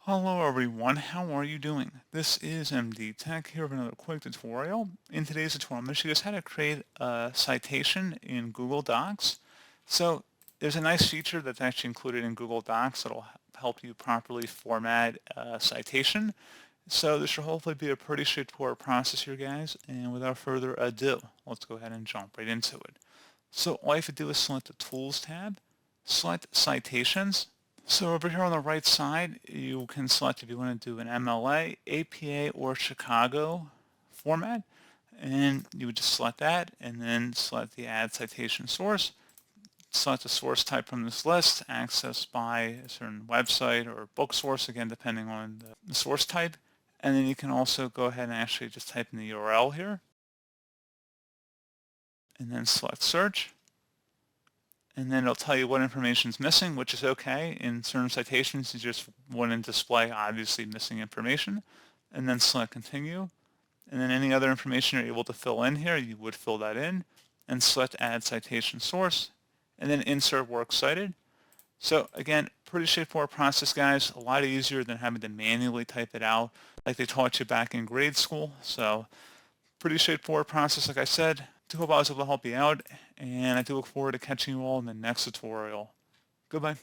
Hello everyone, how are you doing? This is MD Tech here with another quick tutorial. In today's tutorial, I'm going to show you guys how to create a citation in Google Docs. So there's a nice feature that's actually included in Google Docs that'll help you properly format a citation. So this should hopefully be a pretty straightforward process here, guys. And without further ado, let's go ahead and jump right into it. So all you have to do is select the Tools tab, select Citations. So over here on the right side, you can select if you want to do an MLA, APA, or Chicago format. And you would just select that and then select the Add Citation Source. Select a source type from this list, accessed by a certain website or book source, again, depending on the source type. And then you can also go ahead and actually just type in the URL here and then select Search. And then it'll tell you what information is missing, which is okay. In certain citations, you just want to display obviously missing information, and then select Continue. And then any other information you're able to fill in here, you would fill that in, and select Add Citation Source, and then Insert Works Cited. So again, pretty straightforward process, guys. A lot easier than having to manually type it out like they taught you back in grade school. So pretty straightforward process, like I said. I do hope I was able to help you out, and I do look forward to catching you all in the next tutorial. Goodbye.